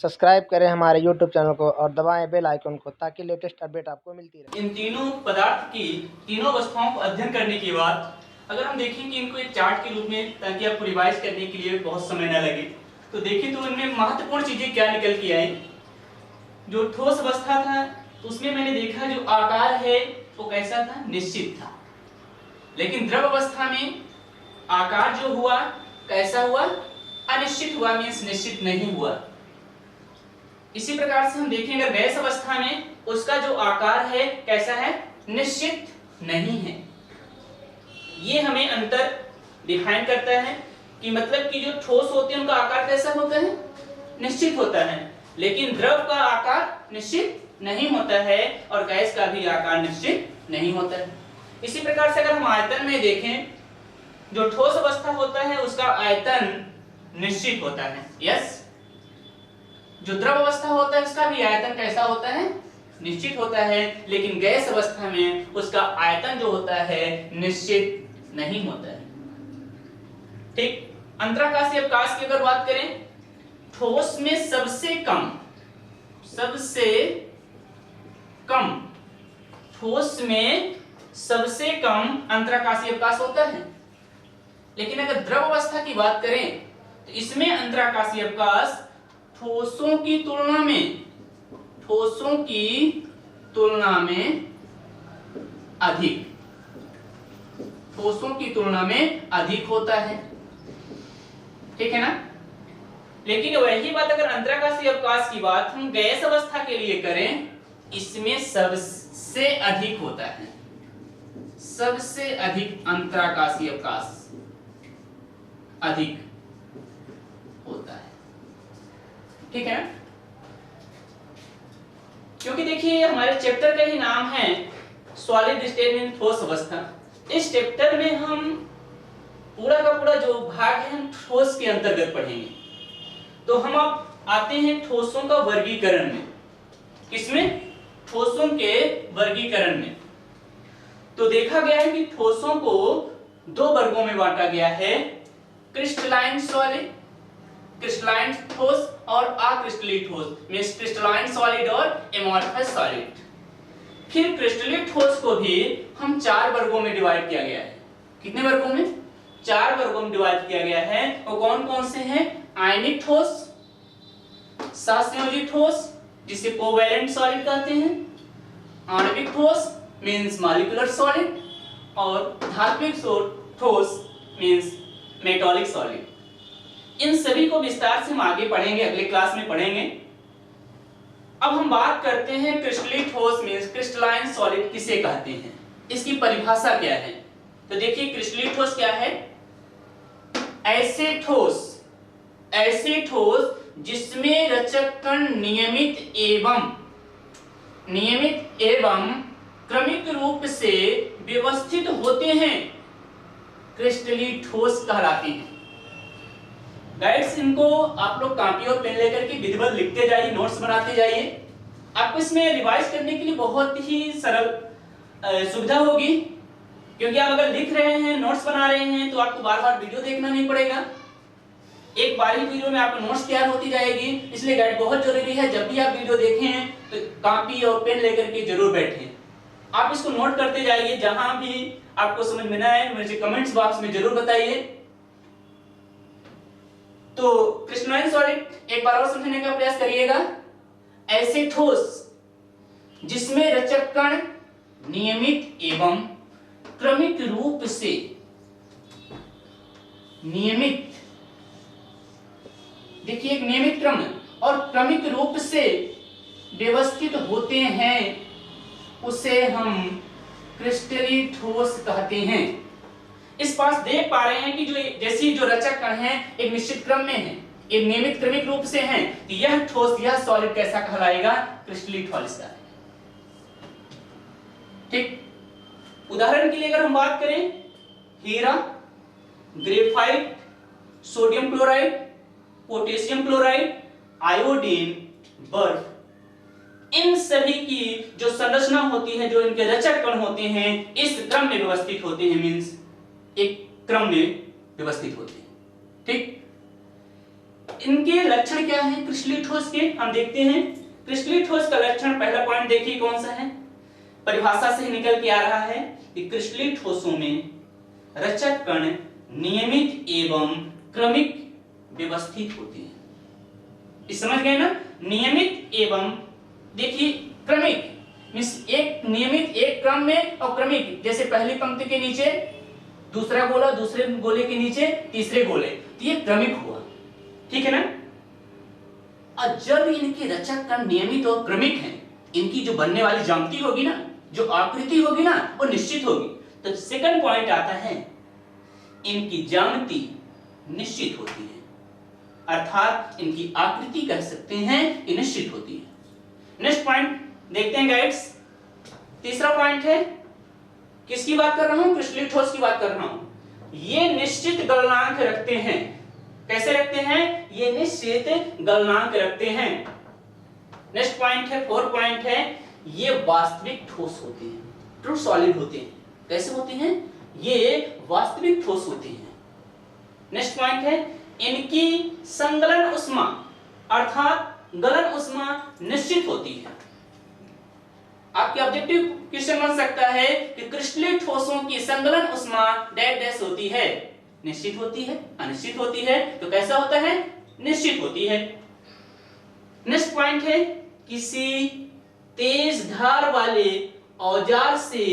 Subscribe करें हमारे YouTube channel को और दबाएं बेल आइकन को ताकि लेटेस्ट अपडेट आपको मिलती रहे। इन तीनों पदार्थ की तीनों अवस्थाओं को अध्ययन करने के बाद अगर हम देखें कि इनको एक चार्ट के रूप में, ताकि आपको रिवाइज करने के लिए बहुत समय न लगे, तो देखें तो इनमें महत्वपूर्ण चीजें क्या निकल के आई। जो ठोस अवस्था था उसमें मैंने देखा जो आकार है वो कैसा था, निश्चित था। लेकिन द्रव अवस्था में आकार जो हुआ कैसा हुआ, अनिश्चित हुआ, मीन्स निश्चित नहीं हुआ। इसी प्रकार से हम देखें अगर गैस अवस्था में उसका जो आकार है कैसा है, निश्चित नहीं है। ये हमें अंतर डिफाइन करता है कि मतलब कि जो ठोस होते हैं उनका आकार कैसा होता है, निश्चित होता है, लेकिन द्रव का आकार निश्चित नहीं होता है और गैस का भी आकार निश्चित नहीं होता है। इसी प्रकार से अगर हम आयतन में देखें, जो ठोस अवस्था होता है उसका आयतन निश्चित होता है, यस। जो द्रव अवस्था होता है उसका भी आयतन कैसा होता है, निश्चित होता है, लेकिन गैस अवस्था में उसका आयतन जो होता है निश्चित नहीं होता है। ठीक, अंतराकाशीय अवकाश की अगर बात करें, ठोस में सबसे कम ठोस में सबसे कम अंतराकाशीय अवकाश होता है। लेकिन अगर द्रव अवस्था की बात करें तो इसमें अंतराकाशीय अवकाश ठोसों की तुलना में अधिक होता है, ठीक है ना। लेकिन वही बात अगर अंतराकाशीय अवकाश की बात हम गैस अवस्था के लिए करें, इसमें सबसे अधिक होता है, सबसे अधिक अंतराकाशीय अवकाश अधिक होता है, ठीक है ना। क्योंकि देखिए हमारे चैप्टर का ही नाम है सॉलिड स्टेट इन ठोस अवस्था। इस चैप्टर में हम पूरा का पूरा जो भाग है हम ठोस के अंतर्गत पढ़ेंगे। तो हम अब आते हैं ठोसों का वर्गीकरण में। किसमें? ठोसों के वर्गीकरण में। तो देखा गया है कि ठोसों को दो वर्गों में बांटा गया है, क्रिस्टलाइन सॉलिड, क्रिस्टलाइन ठोस और अक्रिस्टलीय ठोस, मींस क्रिस्टलाइन सॉलिड और एमॉर्फस सॉलिड। फिर क्रिस्टलीय ठोस को भी हम चार वर्गों में डिवाइड किया गया है। कितने वर्गों में? चार वर्गों में डिवाइड किया गया है। और कौन कौन से हैं? आयनिक ठोस, सहसंयोजी ठोस जिसे कोवैलेंट सॉलिड कहते हैं, आणविक ठोस मींस मॉलिक्यूलर सॉलिड, और धात्विक ठोस मींस मेटालिक सॉलिड। इन सभी को विस्तार से हम आगे पढ़ेंगे, अगले क्लास में पढ़ेंगे। अब हम बात करते हैं क्रिस्टलीय ठोस मींस क्रिस्टलाइन सॉलिड किसे कहते हैं, इसकी परिभाषा क्या है। तो देखिए क्रिस्टलीय ठोस क्या है? ऐसे ठोस जिसमें रचक कण नियमित एवं क्रमिक रूप से व्यवस्थित होते हैं, क्रिस्टलीय ठोस कहलाते हैं। गाइड्स, इनको आप लोग कॉपी और पेन लेकर के विधिवत लिखते जाइए, नोट्स बनाते जाइए। आपको इसमें रिवाइज करने के लिए बहुत ही सरल सुविधा होगी, क्योंकि आप अगर लिख रहे हैं, नोट्स बना रहे हैं, तो आपको बार बार वीडियो देखना नहीं पड़ेगा। एक बार ही वीडियो में आपको नोट्स तैयार होती जाएगी। इसलिए गाइड बहुत जरूरी है, जब भी आप वीडियो देखें तो कॉपी और पेन लेकर के जरूर बैठें। आप इसको नोट करते जाइए, जहां भी आपको समझ में ना आए मुझे कमेंट्स बॉक्स में जरूर बताइए। तो क्रिस्टलाइन सॉलिड एक बार और समझने का प्रयास करिएगा। ऐसे ठोस जिसमें रचक कण नियमित एवं क्रमिक रूप से देखिए एक नियमित क्रम और क्रमिक रूप से व्यवस्थित होते हैं, उसे हम क्रिस्टलीय ठोस कहते हैं। इस पास देख पा रहे हैं कि जो रचक कण है एक निश्चित क्रम में है, एक नियमित क्रमिक रूप से हैं, तो यह ठोस, यह सॉलिड कैसा कहलाएगा? क्रिस्टलीय ठोस का। ठीक, उदाहरण के लिए अगर हम बात करें, हीरा, graphite, sodium chloride, potassium chloride, iodine, बर्फ, इन सभी की जो संरचना होती है, जो इनके रचक कण होते हैं, इस क्रम में व्यवस्थित होते हैं, मींस एक क्रम में व्यवस्थित होते हैं। ठीक, इनके लक्षण क्या है क्रिस्टलीय ठोस के, हम देखते हैं। क्रिस्टलीय ठोस का लक्षण, पहला पॉइंट देखिए कौन सा है, परिभाषा से निकल के आ रहा है कि क्रिस्टलीय ठोसों में रचक कण नियमित एवं क्रमिक व्यवस्थित होते हैं। इस समझ गए ना, नियमित एवं देखिए क्रमिक मींस एक नियमित एक क्रम में और क्रमिक, जैसे पहली पंक्ति के नीचे दूसरा गोला, दूसरे गोले के नीचे तीसरे गोले, तो ये क्रमिक हुआ, ठीक है ना। और जब इनके रचक कण नियमित और क्रमिक हैं, इनकी जो बनने वाली ज्यामिति होगी ना, जो आकृति होगी ना, वो निश्चित होगी। तो सेकंड पॉइंट आता है इनकी ज्यामिति निश्चित होती है, अर्थात इनकी आकृति कह सकते हैं ये निश्चित होती है। नेक्स्ट पॉइंट देखते हैं गाइड्स, तीसरा पॉइंट है, किसकी बात कर रहा हूं, क्रिस्टलीय ठोस की बात कर रहा हूं। ये निश्चित गलनांक रखते हैं, कैसे रखते हैं, ये निश्चित गलनांक रखते हैं। नेक्स्ट पॉइंट है, फोर्थ पॉइंट है, ये वास्तविक ठोस होते हैं, ट्रू सॉलिड होते हैं। कैसे होते हैं, ये वास्तविक ठोस होते हैं। नेक्स्ट पॉइंट है, इनकी संगलन उष्मा अर्थात गलन उष्मा निश्चित होती है। आपके ऑब्जेक्टिव क्वेश्चन बन सकता है कि क्रिस्टलीय ठोसों की संगलन उष्मा डैश डैश होती है, निश्चित होती है, अनिश्चित होती है, तो कैसा होता है, निश्चित होती है। नेक्स्ट पॉइंट है, किसी तेज धार वाले औजार से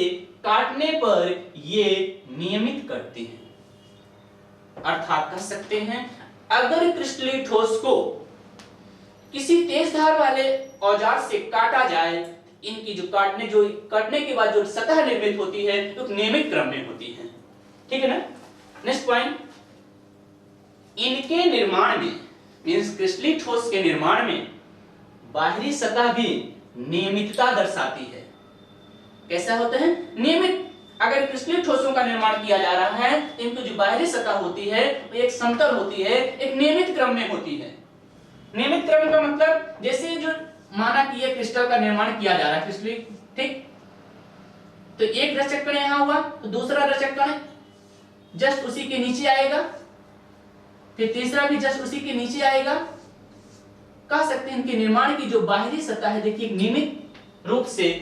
काटने पर ये नियमित करते हैं, अर्थात कह सकते हैं अगर क्रिस्टलीय ठोस को किसी तेज धार वाले औजार से काटा जाए, इनकी जो काटने के बाद जो सतह निर्मित होती है तो नियमित क्रम में होती है, ठीक है ना। नेक्स्ट पॉइंट, इनके निर्माण में मींस क्रिस्टलीय ठोस के निर्माण में बाहरी सतह भी नियमितता दर्शाती है। कैसा होता है, नियमित। अगर क्रिस्टलीय ठोसों का निर्माण किया जा रहा है, इनकी जो बाहरी सतह होती है वो एक समतल होती है, एक नियमित क्रम में होती है। नियमित क्रम का मतलब जैसे जो माना कि ये क्रिस्टल का निर्माण किया जा रहा है क्रिस्टलीय, ठीक, तो एक रचक कण यहां हुआ तो दूसरा रचक कण जस्ट उसी के नीचे आएगा, फिर तीसरा भी जस्ट उसी के नीचे आएगा। कह सकते हैं इनके निर्माण की जो बाहरी सतह है देखिए नियमित रूप से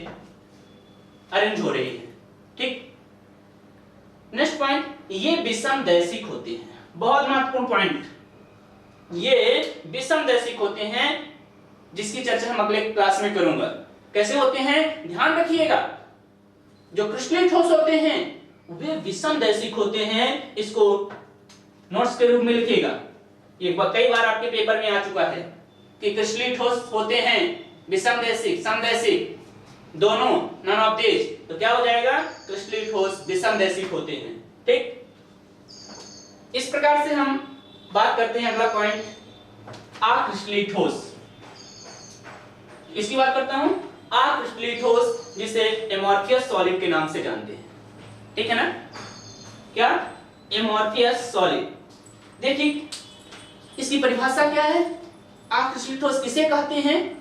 अरेंज हो रही है, ठीक। नेक्स्ट पॉइंट, ये विषमदैशिक होते हैं, बहुत महत्वपूर्ण पॉइंट, ये विषमदैशिक होते हैं जिसकी चर्चा हम अगले क्लास में करूंगा। कैसे होते हैं ध्यान रखिएगा, जो क्रिस्टलीय ठोस होते हैं वे विषमदैशिक होते हैं, इसको नोट्स के रूप में लिखिएगा। ये कई बार आपके पेपर में आ चुका है कि क्रिस्टलीय ठोस होते हैं विषमदैशिक, समदैशिक दोनों, नन ऑफ दिस, तो क्या हो जाएगा, क्रिस्टलीय ठोस विषमदैशिक होते हैं, ठीक। इस प्रकार से हम बात करते हैं अगला पॉइंट, अक्रिस्टलीय ठोस। इसकी बात करता हूं, अक्रिस्टलीय ठोस जिसे एमोर्फियस सॉलिड के नाम से जानते हैं, ठीक है ना, क्या, एमोर्फियस सॉलिड। देखिए इसकी परिभाषा क्या है, अक्रिस्टलीय ठोस किसे कहते हैं,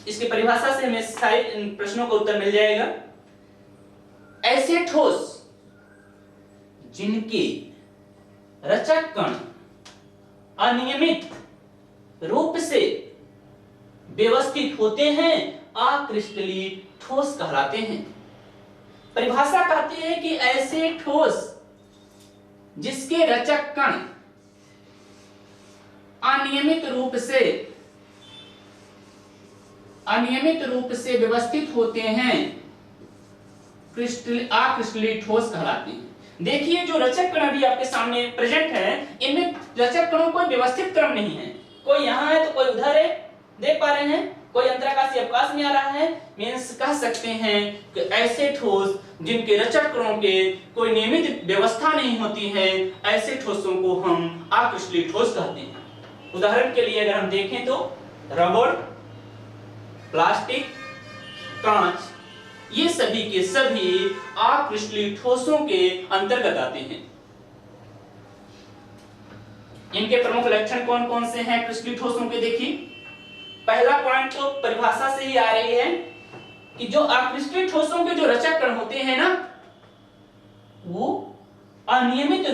इसकी परिभाषा से हमें सारे प्रश्नों का उत्तर मिल जाएगा। ऐसे ठोस जिनके रचक कण अनियमित रूप से व्यवस्थित होते हैं अक्रिस्टलीय ठोस कहलाते हैं। परिभाषा कहती है कि ऐसे ठोस जिसके रचक कण अनियमित रूप से व्यवस्थित होते हैं अक्रिस्टलीय ठोस कहलाते हैं। देखिए जो रचक कण अभी आपके सामने प्रेजेंट है, इनमें रचक कणों कोई व्यवस्थित क्रम नहीं है, कोई यहां है तो कोई उधर है, देख पा रहे हैं, कोई अंतराकाशी अवकाश में आ रहा है। मींस कह सकते हैं कि ऐसे ठोस जिनके रचक कणों के कोई नियमित व्यवस्था नहीं होती है, ऐसे ठोसों को हम अक्रिस्टलीय ठोस कहते हैं। उदाहरण के लिए अगर हम देखें तो रबड़, प्लास्टिक, कांच, ये सभी के सभी अक्रिस्टलीय ठोसों के अंतर्गत आते हैं। इनके प्रमुख लक्षण कौन कौन से हैं क्रिस्टलीय ठोसों के, देखिए पहला पॉइंट तो परिभाषा से ही आ रही है कि जो अक्रिस्टलीय ठोसों के जो रचक कण होते हैं ना, वो अनियमित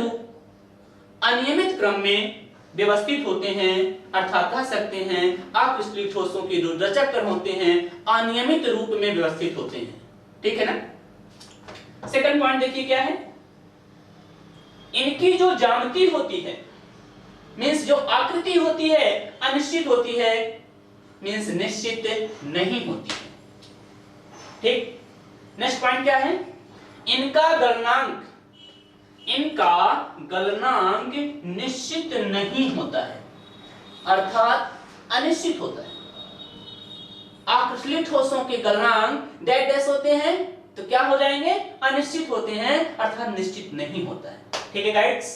क्रम में व्यवस्थित होते हैं, अर्थात कह सकते हैं अक्रिस्टलीय ठोसों के जो रचक कण होते हैं अनियमित रूप में व्यवस्थित होते हैं। ठीक है ना। सेकंड पॉइंट देखिए क्या है, इनकी जो ज्यामिति होती है मींस जो आकृति होती है अनिश्चित होती है, मींस निश्चित नहीं होती है। ठीक, नेक्स्ट पॉइंट क्या है, इनका गलनांक निश्चित नहीं होता है, अर्थात अनिश्चित होता है। अक्रिस्टलीय ठोसों के गलनांक डैश डैश होते हैं तो क्या हो जाएंगे, अनिश्चित होते हैं, अर्थात निश्चित नहीं होता है। ठीक है गाइड्स।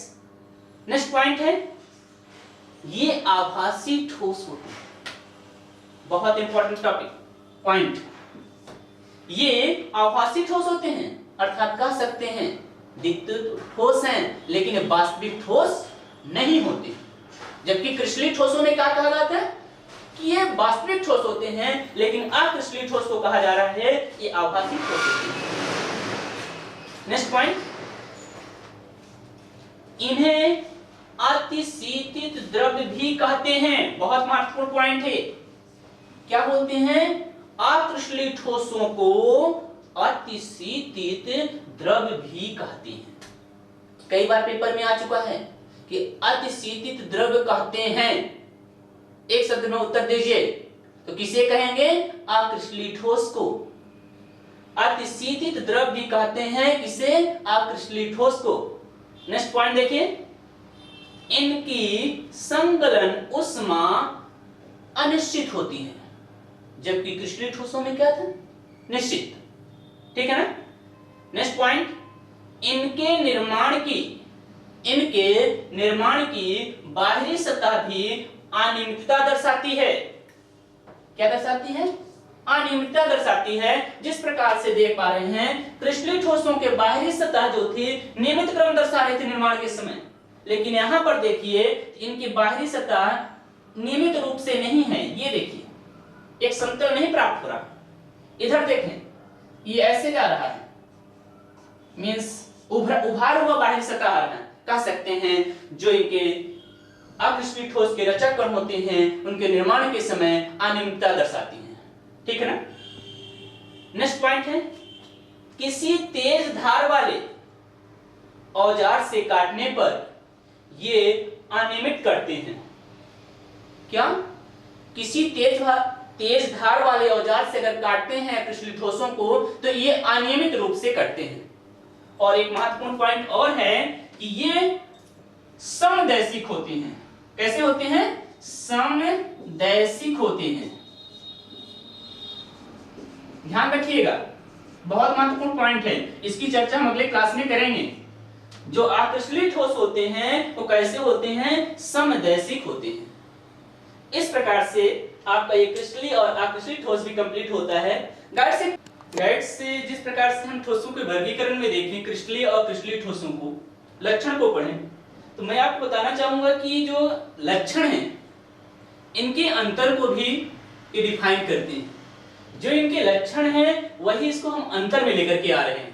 नेक्स्ट पॉइंट है, ये आभासी ठोस होते हैं, बहुत इंपॉर्टेंट टॉपिक पॉइंट। ये आभासी ठोस होते हैं, अर्थात कह सकते हैं दिखते तो ठोस हैं लेकिन वास्तविक ठोस नहीं होते। जबकि क्रिस्टलीय ठोसों में क्या कहा जाता है कि ये वास्तविक ठोस होते हैं, लेकिन अक्रिस्टलीय ठोस को कहा जा रहा है ये आभासी ठोस होते हैं। नेक्स्ट पॉइंट, इन्हें अतिशीतित द्रव्य भी कहते हैं, बहुत महत्वपूर्ण पॉइंट है। क्या बोलते हैं, अक्रिस्टलीय ठोसों को अतिशीतित द्रव्य भी कहते हैं। कई बार पेपर में आ चुका है कि अतिशीतित द्रव्य कहते हैं, एक शब्द में उत्तर दीजिए तो किसे कहेंगे, अक्रिस्टलीय ठोस को। अतिशीतित द्रव्य भी कहते हैं किसे, अक्रिस्टलीय ठोस को। नेक्स्ट पॉइंट देखिए, इनकी संगलन उष्मा अनिश्चित होती है, जबकि क्रिस्टलीय ठोसों में क्या था, निश्चित। ठीक है ना। नेक्स्ट पॉइंट, इनके निर्माण की बाहरी सतह भी अनियमितता दर्शाती है। क्या दर्शाती है, अनियमितता दर्शाती है। जिस प्रकार से देख पा रहे हैं क्रिस्टलीय ठोसों के बाहरी सतह जो थी नियमित क्रम दर्शा रहे थे निर्माण के समय, लेकिन यहां पर देखिए इनकी बाहरी सतह नियमित रूप से नहीं है। ये देखिए एक समतल नहीं प्राप्त हो रहा। इधर देखें ये ऐसे जा रहा है, मींस उभार हुआ बाहरी सतह आ रहा है। कह सकते हैं जो इनके अक्रिस्टलीय ठोस के रचक कण होते हैं उनके निर्माण के समय अनियमितता दर्शाती हैं। ठीक है ना। नेक्स्ट पॉइंट है, किसी तेज धार वाले औजार से काटने पर ये अनियमित करते हैं। क्या, किसी तेज धार वाले औजार से अगर काटते हैं अक्रिस्टलीय ठोसों को तो ये अनियमित रूप से कटते हैं। और एक महत्वपूर्ण पॉइंट और है कि ये समदैशिक होते हैं। कैसे होते हैं, समदैशिक होते हैं। ध्यान रखिएगा, बहुत महत्वपूर्ण पॉइंट है, इसकी चर्चा हम अगले क्लास में करेंगे। जो अक्रिस्टलीय ठोस होते हैं वो कैसे होते हैं, समदैशिक होते हैं। इस प्रकार से आपका ये क्रिस्टलीय और अक्रिस्टलीय ठोस भी कंप्लीट होता है। गाइड से जिस प्रकार से हम ठोसों के वर्गीकरण में देखें क्रिस्टलीय और अक्रिस्टलीय ठोसों को, लक्षण को पढ़ें, तो मैं आपको बताना चाहूंगा कि जो लक्षण हैं इनके अंतर को भी ये डिफाइन करते हैं। जो इनके लक्षण हैं वही इसको हम अंतर में लेकर के आ रहे हैं।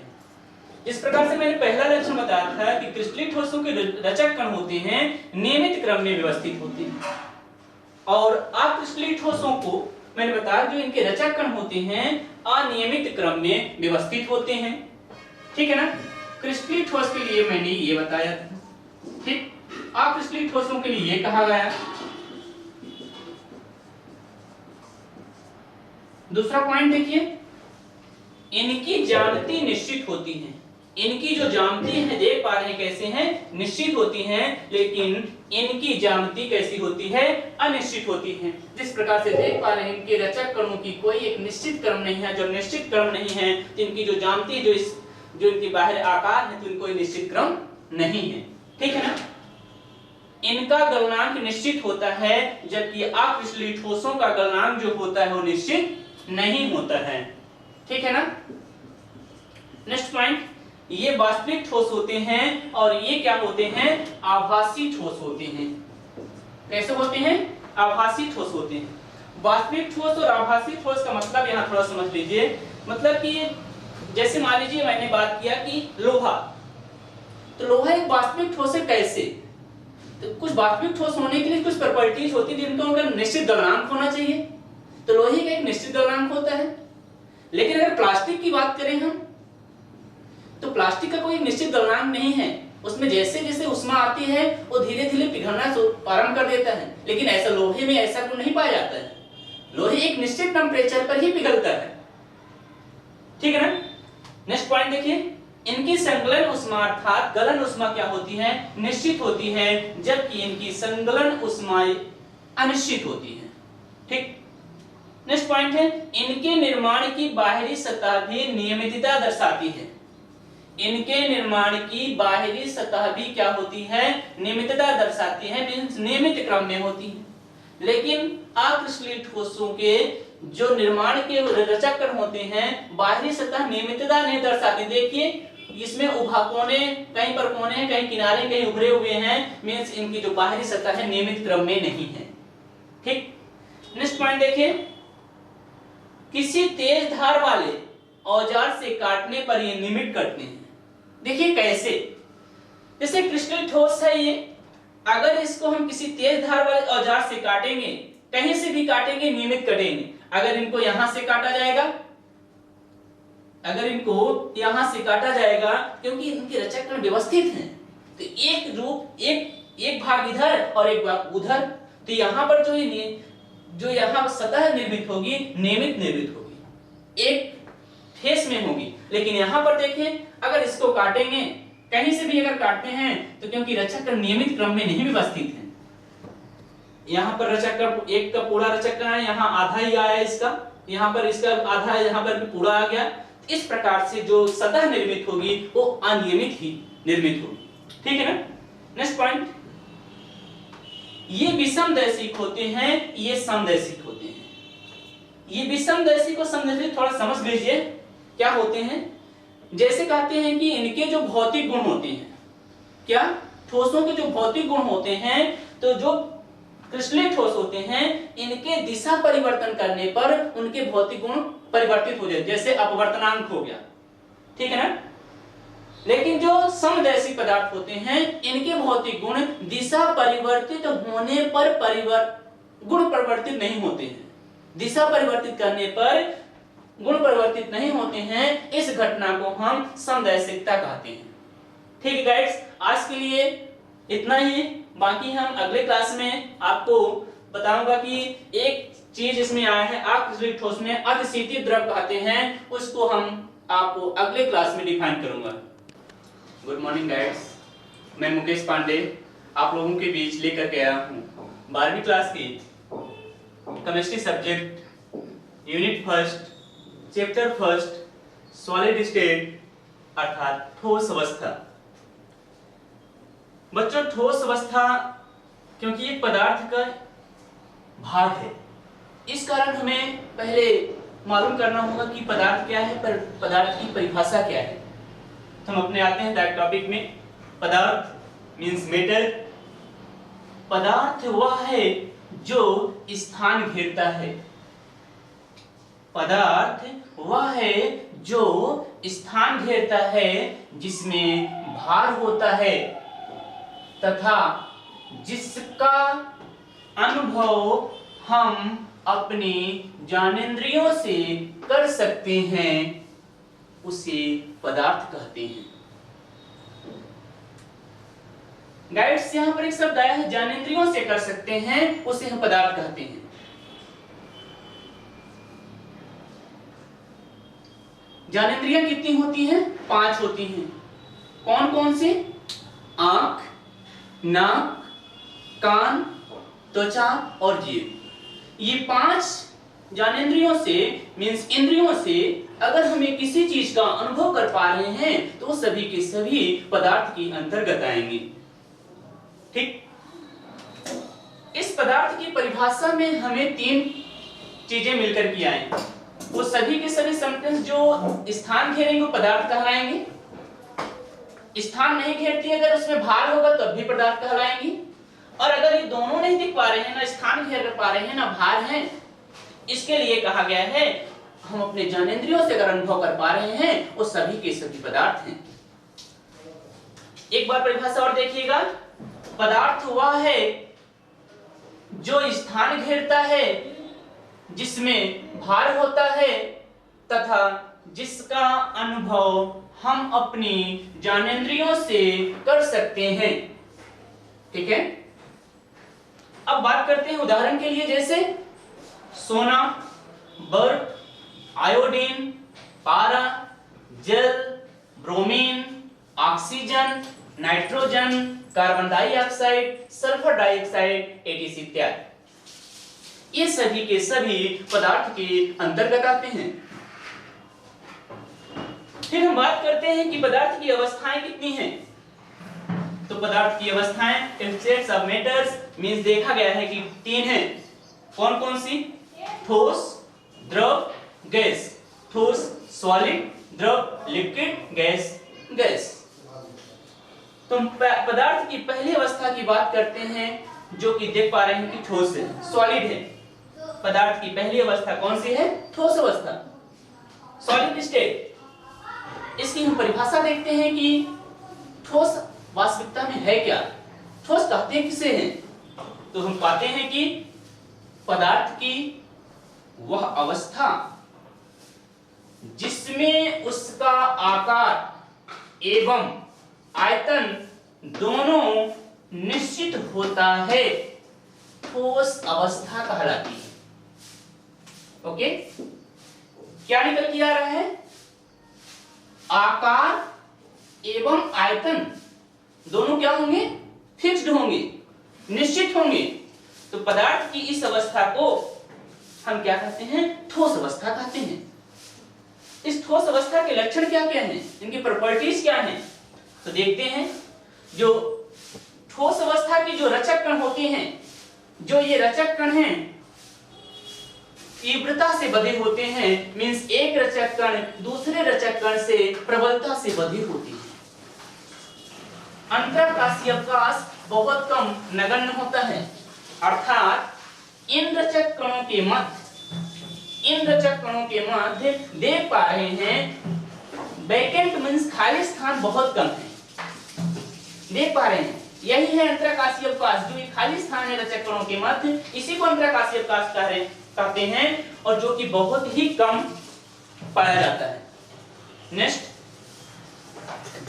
जिस प्रकार से मैंने पहला लक्षण बताया था कि क्रिस्टलीय ठोसों के रचक कण होते हैं नियमित क्रम में व्यवस्थित होते हैं, और अक्रिस्टलीय ठोसों को मैंने बताया जो इनके रचक कण होते हैं अनियमित क्रम में व्यवस्थित होते हैं। ठीक है ना। क्रिस्टलीय ठोस के लिए मैंने ये बताया था, ठीक। अक्रिस्टलीय ठोसों के लिए ये कहा गया। दूसरा पॉइंट देखिए, इनकी ज्यामिति निश्चित होती है। इनकी जो ज्यामिति है देख पा रहे हैं कैसे हैं, निश्चित होती हैं, लेकिन इनकी ज्यामिति कैसी होती है, अनिश्चित होती है। जिस प्रकार से देख पा रहे हैं इनके रचक कणों की कोई एक निश्चित क्रम नहीं है। जब निश्चित क्रम नहीं है तो इनकी जो ज्यामिति जो इनकी बाहर आकार है तो इनको निश्चित क्रम नहीं है। ठीक है ना। इनका गलनांक निश्चित होता है, जबकि अक्रिस्टलीय ठोसों का गलनांक जो होता है वो निश्चित नहीं होता है। ठीक है ना। नेक्स्ट पॉइंट, ये वास्तविक ठोस होते हैं और ये क्या होते हैं, आभासी ठोस होते हैं। कैसे होते हैं, आभासी ठोस होते हैं। वास्तविक ठोस और आभासी ठोस का मतलब यहाँ थोड़ा समझ लीजिए। मतलब कि जैसे मान लीजिए मैंने बात किया कि लोहा, तो लोहा एक वास्तविक ठोस है। कैसे, तो कुछ वास्तविक ठोस होने के लिए कुछ प्रॉपर्टीज होती है जिनका उनका निश्चित द्रव्यनांक होना चाहिए। तो लोहे का एक निश्चित द्रव्यनांक होता है। लेकिन अगर प्लास्टिक की बात करें हम, तो प्लास्टिक का कोई निश्चित द्रव्यनांक नहीं है। उसमें जैसे जैसे ऊष्मा आती है वो धीरे धीरे पिघलना प्रारंभ कर देता है। लेकिन ऐसा लोहे में ऐसा गुण नहीं पाया जाता है। लोहे एक निश्चित टेम्परेचर पर ही पिघलता है। ठीक है ना। नेक्स्ट पॉइंट देखिए, इनकी संगलन ऊष्मा अर्थात गलन ऊष्मा क्या होती है, निश्चित होती है, जबकि इनकी संगलन ऊष्माएं अनिश्चित होती है। ठीक। नेक्स्ट पॉइंट है, इनके निर्माण की बाहरी सतह भी नियमितता दर्शाती है। इनके निर्माण की बाहरी सतह भी क्या होती है, नियमितता दर्शाती है, नियमित क्रम में होती है। लेकिन अक्रिस्टलीय ठोसों के जो निर्माण के रचक कण होते हैं, बाहरी सतह नियमितता नहीं दर्शाती। देखिए इसमें उभा कोने, कहीं पर कोने हैं, कहीं किनारे, कहीं उभरे हुए हैं, मींस इनकी जो बाहरी सतह है नियमित क्रम में नहीं है। ठीक। नेक्स्ट पॉइंट देखिए, किसी तेज धार वाले औजार से काटने पर ये निमिट करते हैं। देखिए कैसे, जैसे क्रिस्टल ठोस है ये, अगर इसको हम किसी तेज धार वाले औजार से काटेंगे, कहीं से भी काटेंगे, नियमित कटेंगे। अगर इनको यहां से काटा जाएगा, अगर इनको यहां से काटा जाएगा, क्योंकि इनके रचक कण व्यवस्थित हैं, तो एक रूप एक भाग इधर और एक भाग उधर, तो यहां पर जो यहां सतह निर्मित होगी, नियमित निर्मित होगी, एक फेस में होगी। लेकिन यहां पर देखें, अगर इसको काटेंगे, कहीं से भी अगर काटते हैं, तो क्योंकि रचक कण नियमित क्रम में नहीं व्यवस्थित है, यहाँ पर रचक कण एक का पूरा रचक कण है, यहाँ आधा ही आया इसका, यहाँ पर इसका आधा है, यहाँ पर भी पूरा आ गया। इस प्रकार से जो सतह निर्मित होगी वो अनियमित ही निर्मित होगी। ठीक है ना। नेक्स्ट पॉइंट, ये विषमदैशिक होते हैं, ये समदैशिक होते हैं। ये विषमदैशिक को समझने थोड़ा समझ लीजिए क्या होते हैं। जैसे कहते हैं कि इनके जो भौतिक गुण होते हैं, क्या ठोसों के जो भौतिक गुण होते हैं, तो जो क्रिस्टलीय ठोस होते हैं, इनके दिशा परिवर्तन करने पर उनके भौतिक गुण परिवर्तित हो जाते, जैसे अपवर्तनांक हो गया। ठीक है ना। लेकिन जो समदैशिक पदार्थ होते हैं, इनके भौतिक गुण दिशा परिवर्तित होने पर गुण परिवर्तित नहीं होते हैं। दिशा परिवर्तित करने पर गुण परिवर्तित नहीं होते हैं। इस घटना को हम समदैशिकता कहते हैं। ठीक है गाइड्स, आज के लिए इतना ही। बाकी हम अगले क्लास में आपको बताऊंगा कि एक चीज इसमें आया है, अक्रिस्टलीय ठोस में अर्धशीतीय द्रव कहते हैं, उसको हम आपको अगले क्लास में डिफाइन करूंगा। गुड मॉर्निंग गाइड्स, मैं मुकेश पांडे आप लोगों के बीच लेकर के आया हूँ 12वीं क्लास की chemistry subject unit first chapter first solid state अर्थात ठोस अवस्था। बच्चों, ठोस अवस्था क्योंकि एक पदार्थ का भाग है, इस कारण हमें पहले मालूम करना होगा कि पदार्थ क्या है, पदार्थ की परिभाषा क्या है। तो हम अपने आते हैं टॉपिक में। पदार्थ मींस मेटर। पदार्थ वह है जो स्थान घेरता है। पदार्थ वह है जो स्थान घेरता है, जिसमें भार होता है तथा जिसका अनुभव हम अपनी ज्ञानेंद्रियों से कर सकते हैं, उसे पदार्थ कहते हैं। गाइड्स, यहां पर एक शब्द आया है, ज्ञानेंद्रियों से कर सकते हैं, उसे हम पदार्थ कहते हैं। ज्ञानेंद्रियां कितनी होती हैं? 5 होती हैं। कौन कौन सी? आंख, नाक, कान, त्वचा और जीभ। ये 5 ज्ञानेंद्रियों से मींस इंद्रियों से अगर हमें किसी चीज का अनुभव कर पा रहे हैं, तो सभी के सभी पदार्थ के अंतर्गत आएंगे। ठीक। इस पदार्थ की परिभाषा में हमें 3 चीजें मिलकर के आए। वो सभी के सभी सब्सटेंस जो स्थान घेरेंगे वो पदार्थ कहलाएंगे। स्थान नहीं घेरती, अगर उसमें भार होगा तब भी पदार्थ कहलाएंगी। और अगर ये दोनों नहीं दिख पा रहे हैं, ना स्थान घेर पा रहे हैं, ना भार है, इसके लिए कहा गया है हम अपने ज्ञानेंद्रियों से अगर अनुभव कर पा रहे हैं, वो सभी के सभी पदार्थ हैं। एक बार परिभाषा और देखिएगा। पदार्थ वह है जो स्थान घेरता है, जिसमें भार होता है तथा जिसका अनुभव हम अपनी ज्ञानेंद्रियों से कर सकते हैं। ठीक है, अब बात करते हैं उदाहरण के लिए, जैसे सोना, बर्फ, आयोडीन, पारा, जल, bromine, oxygen, nitrogen, carbon dioxide, sulphur dioxide, etc इत्यादि। ये सभी के सभी पदार्थ के अंतर्गत आते हैं। फिर हम बात करते हैं कि पदार्थ की अवस्थाएं कितनी हैं। तो पदार्थ की अवस्थाएं स्टेट्स ऑफ मैटर्स मींस देखा गया है कि 3 हैं। कौन कौन सी? ठोस, द्रव, गैस। ठोस सॉलिड, द्रव लिक्विड, गैस गैस। तो पदार्थ की पहली अवस्था की बात करते हैं, जो कि देख पा रहे हैं कि ठोस है, सॉलिड है। पदार्थ की पहली अवस्था कौन सी है? ठोस अवस्था, सॉलिड स्टेट। इसकी हम परिभाषा देखते हैं कि ठोस वास्तविकता में है क्या, ठोस कहते हैं किसे हैं। तो हम पाते हैं कि पदार्थ की वह अवस्था जिसमें उसका आकार एवं आयतन दोनों निश्चित होता है, ठोस अवस्था कहलाती है। ओके, क्या निकल के आ रहा है? आकार एवं आयतन दोनों क्या होंगे? फिक्स्ड होंगे, निश्चित होंगे। तो पदार्थ की इस अवस्था को हम क्या कहते हैं? ठोस अवस्था कहते हैं। इस ठोस अवस्था के लक्षण क्या क्या हैं, इनकी प्रॉपर्टीज क्या हैं? तो देखते हैं, जो ठोस अवस्था के जो रचक कण होते हैं, जो ये रचक कण हैं तीव्रता से बधे होते हैं, मींस एक रचक कण दूसरे रचक कण से प्रबलता से बधे होते हैं। अंतराकाशीय अवकाश बहुत कम नगण्य होता है, अर्थात इन रचक कणों के मध्य देख पा रहे हैं वैकेंट मींस खाली स्थान बहुत कम है, देख पा रहे हैं। यही है अंतराकाशीय अवकाश, जो खाली स्थान है रचक कणों के मध्य, इसी को अंतराकाशीय अवकाश कहते हैं, और जो कि बहुत ही कम पाया जाता है। नेक्स्ट,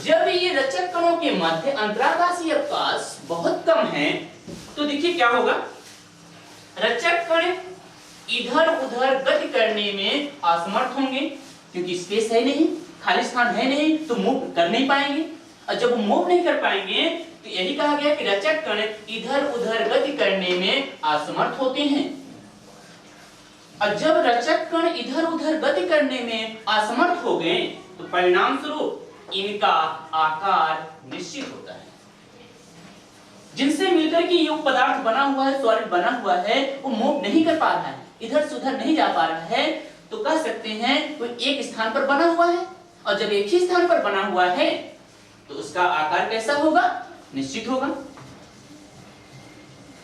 जब ये रचक कणों के मध्य अंतराकाशीय अवकाश बहुत कम है, तो देखिए क्या होगा? रचक कण इधर उधर गति करने में असमर्थ होंगे, क्योंकि स्पेस है नहीं, खाली स्थान है नहीं, तो मूव कर नहीं पाएंगे। और जब मूव नहीं कर पाएंगे तो यही कहा गया कि रचक कण इधर उधर गति करने में असमर्थ होते हैं। और जब रचक कण इधर उधर गति करने में असमर्थ हो गए, तो परिणाम स्वरूप इनका आकार निश्चित होता है। जिनसे मिलकर के ये पदार्थ बना हुआ है, सॉलिड बना हुआ है, वो मूव नहीं कर पा रहा है, इधर से उधर नहीं जा पा रहा है, तो कह सकते हैं वो एक स्थान पर बना हुआ है। और जब एक ही स्थान पर बना हुआ है तो उसका आकार कैसा होगा? निश्चित होगा।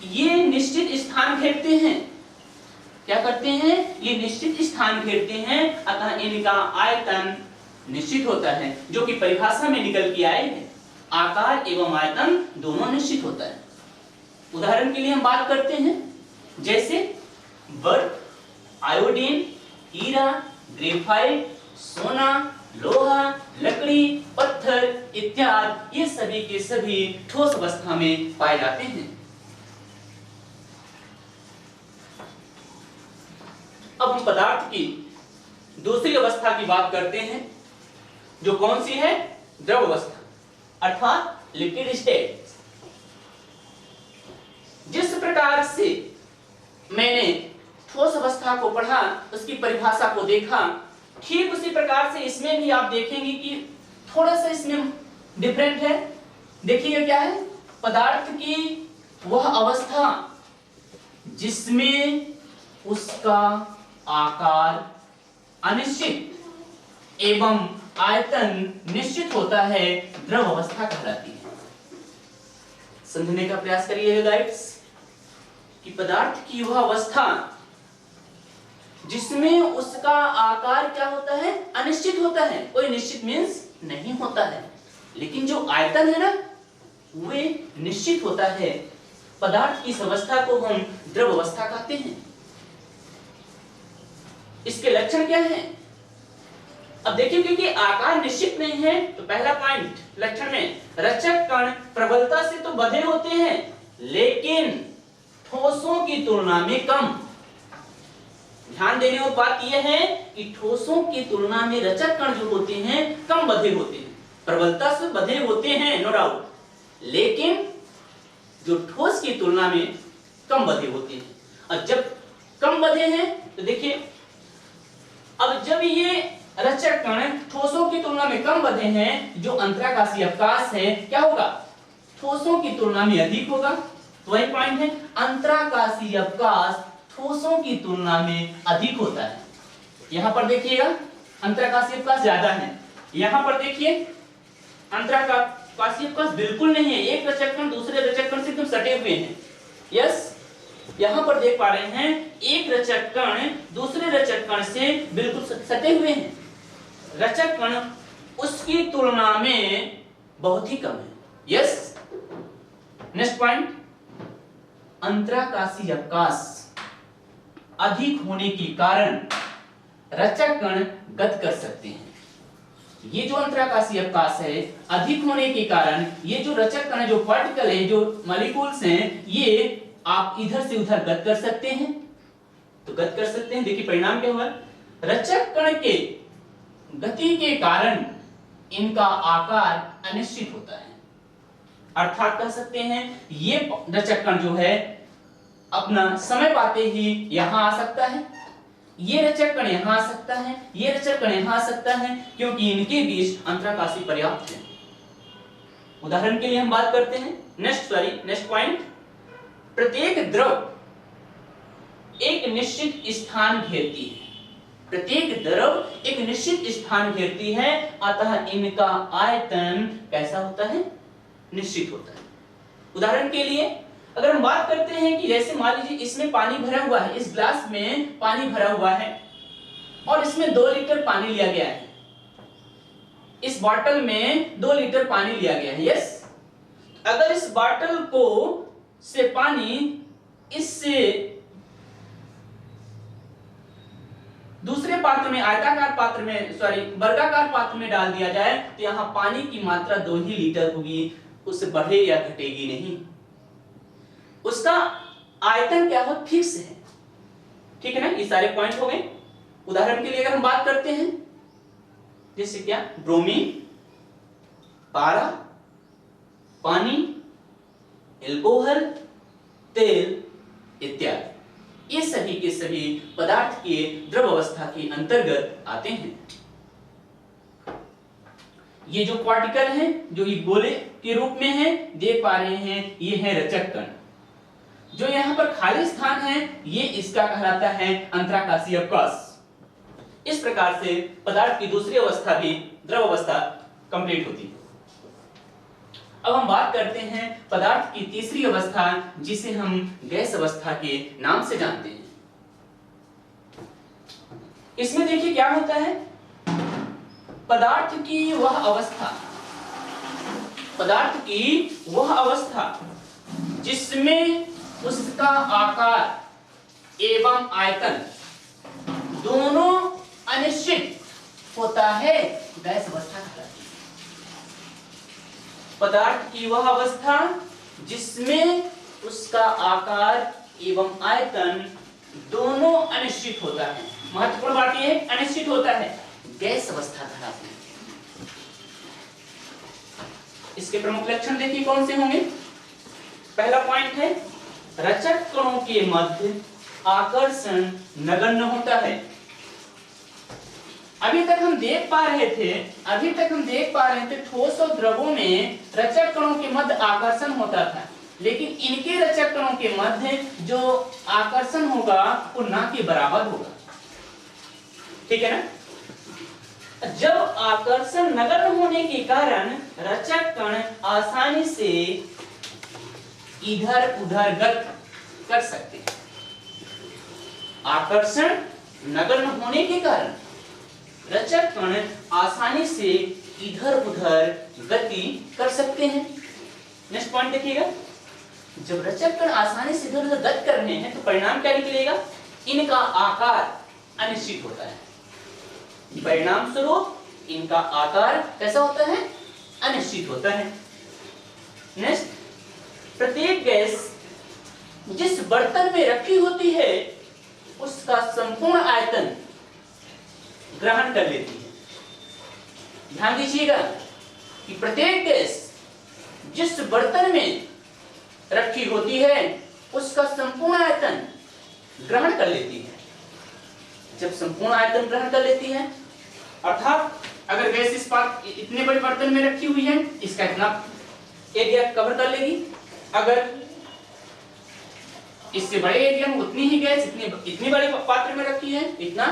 ये निश्चित स्थान घेरते हैं, क्या करते हैं? ये निश्चित स्थान घेरते हैं, अतः इनका आयतन निश्चित होता है, जो कि परिभाषा में निकल के आए हैं। आकार एवं आयतन दोनों निश्चित होता है। उदाहरण के लिए हम बात करते हैं, जैसे बर्फ, आयोडीन, हीरा, ग्रेफाइट, सोना, लोहा, लकड़ी, पत्थर इत्यादि, ये सभी के सभी ठोस अवस्था में पाए जाते हैं। अब हम पदार्थ की दूसरी अवस्था की बात करते हैं, जो कौन सी है? द्रव अवस्था, अर्थात लिक्विड स्टेट। जिस प्रकार से मैंने ठोस अवस्था को पढ़ा, उसकी परिभाषा को देखा, ठीक उसी प्रकार से इसमें भी आप देखेंगे कि थोड़ा सा इसमें डिफरेंट है। देखिए क्या है? पदार्थ की वह अवस्था जिसमें उसका आकार अनिश्चित एवं आयतन निश्चित होता है, द्रव अवस्था कहलाती है। समझने का प्रयास करिएगा गाइड्स, कि पदार्थ की वह अवस्था जिसमें उसका आकार क्या होता है? अनिश्चित होता है। कोई निश्चित मींस नहीं होता है, लेकिन जो आयतन है ना, वे निश्चित होता है। पदार्थ की इस अवस्था को हम द्रव अवस्था कहते हैं। इसके लक्षण क्या हैं? अब देखिए, क्योंकि आकार निश्चित नहीं है तो पहला पॉइंट लक्षण में, रचक कण प्रबलता से तो बंधे होते हैं लेकिन ठोसों की तुलना में कम। ध्यान देने वाली बात यह है कि ठोसों की तुलना में रचक कण जो होते हैं कम बंधे होते हैं। प्रबलता से बंधे होते हैं नो डाउट, लेकिन जो ठोस की तुलना में कम बंधे होते हैं। और जब कम बंधे हैं तो देखिए, अब जब ये रचक कण ठोसों की तुलना में कम बंधे हैं, जो अंतराकाशीय अवकाश है क्या होगा? ठोसों की तुलना में अधिक होगा। तो वही पॉइंट है, अंतराकाशीय अवकाश ठोसों की तुलना में अधिक होता है। यहां पर देखिएगा अंतराकाशीय अवकाश ज्यादा है, यहां पर देखिए अंतराकाशीय अवकाश बिल्कुल नहीं है। एक रचक कण दूसरे रचक कण से एकदम सटे हुए हैं। यस, यहां पर देख पा रहे हैं एक रचक कण दूसरे रचक कण से बिल्कुल सटे हुए हैं। रचक कण उसकी तुलना में बहुत ही कम है। यस, नेक्स्ट पॉइंट, अंतराकाशीय अवकाश अधिक होने के कारण रचक कण गत कर सकते हैं। ये जो अंतराकाशीय अवकाश है अधिक होने के कारण ये जो रचक कण, जो पार्टिकल है, जो मॉलिक्यूल्स हैं, ये आप इधर से उधर गत कर सकते हैं। तो गत कर सकते हैं, देखिए परिणाम क्या हुआ? रचक कण के गति के कारण इनका आकार अनिश्चित होता है। अर्थात कह सकते हैं ये रचक कण जो है अपना समय पाते ही यहां आ सकता है, ये रचक कण यहां आ सकता है, ये रचक कण यहां आ सकता है, क्योंकि इनके बीच अंतराकाशी पर्याप्त है। उदाहरण के लिए हम बात करते हैं नेक्स्ट पॉइंट, प्रत्येक द्रव एक निश्चित स्थान घेरती है। प्रत्येक द्रव एक निश्चित स्थान घेरती है, अतः इनका आयतन कैसा होता है? निश्चित होता है। उदाहरण के लिए अगर हम बात करते हैं कि जैसे मान लीजिए इसमें पानी भरा हुआ है, इस ग्लास में पानी भरा हुआ है और इसमें 2 लीटर पानी लिया गया है। इस बॉटल में 2 लीटर पानी लिया गया है। यस, अगर इस बॉटल को से पानी इससे दूसरे पात्र में, आयताकार पात्र में, वर्गाकार पात्र में डाल दिया जाए तो यहां पानी की मात्रा 2 ही लीटर होगी, उससे बढ़े या घटेगी नहीं। उसका आयतन क्या हो? फिक्स है। ठीक है ना, ये सारे पॉइंट हो गए। उदाहरण के लिए अगर हम बात करते हैं जैसे क्या, ब्रोमीन, पारा, पानी, एल्कोहल, तेल इत्यादि, ये सभी के सभी पदार्थ के द्रव अवस्था के अंतर्गत आते हैं। ये जो पार्टिकल हैं, जो ये गोले के रूप में है, देख पा रहे हैं, ये है रचक कण। जो यहाँ पर खाली स्थान है, ये इसका कहलाता है अंतराकाशीय अवकाश। इस प्रकार से पदार्थ की दूसरी अवस्था भी द्रव अवस्था कंप्लीट होती है। अब हम बात करते हैं पदार्थ की तीसरी अवस्था, जिसे हम गैस अवस्था के नाम से जानते हैं। इसमें देखिए क्या होता है, पदार्थ की वह अवस्था जिसमें उसका आकार एवं आयतन दोनों अनिश्चित होता है, गैस अवस्था कहलाती है। पदार्थ की वह अवस्था जिसमें उसका आकार एवं आयतन दोनों अनिश्चित होता है, महत्वपूर्ण बात यह है अनिश्चित होता है, गैस अवस्था कहलाती है। इसके प्रमुख लक्षण देखिए कौन से होंगे। पहला पॉइंट है, रचक कणों के मध्य आकर्षण नगण्य होता है। अभी तक हम देख पा रहे थे ठोस और द्रवों में रचक कणों के मध्य आकर्षण होता था, लेकिन इनके रचक कणों के मध्य जो आकर्षण होगा वो ना के बराबर होगा। ठीक है ना। जब आकर्षण नगण्य होने के कारण रचक कण आसानी से इधर उधर गत कर सकते हैं। आकर्षण नगण्य होने के कारण रचक कण आसानी से इधर उधर गति कर सकते हैं। नेक्स्ट पॉइंट देखिएगा, जब रचक कण आसानी से इधर उधर गति कर रहे हैं तो परिणाम क्या निकलेगा, इनका आकार अनिश्चित होता है। परिणाम स्वरूप इनका आकार कैसा होता है, अनिश्चित होता है। नेक्स्ट, प्रत्येक गैस जिस बर्तन में रखी होती है उसका संपूर्ण आयतन ग्रहण कर लेती है। ध्यान दीजिएगा कि प्रत्येक गैस जिस बर्तन में रखी होती है उसका संपूर्ण आयतन ग्रहण कर लेती है। जब संपूर्ण आयतन ग्रहण कर लेती है, अर्थात अगर गैस इस इतने बड़े बर्तन में रखी हुई है, इसका इतना एरिया कवर कर लेगी। अगर इससे बड़े एरिया में उतनी ही गैस इतनी बड़े पात्र में रखी है, इतना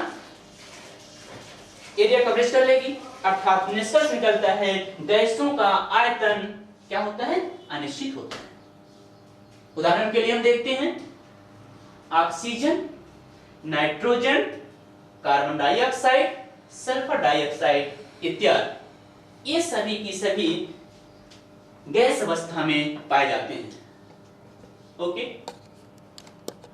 एरिया कवरेज कर लेगी। अर्थात निष्कर्ष निकलता है गैसों का आयतन क्या होता है, अनिश्चित होता है। उदाहरण के लिए हम देखते हैं oxygen, nitrogen, carbon dioxide, sulphur dioxide इत्यादि, ये सभी की सभी गैस अवस्था में पाए जाते हैं। ओके।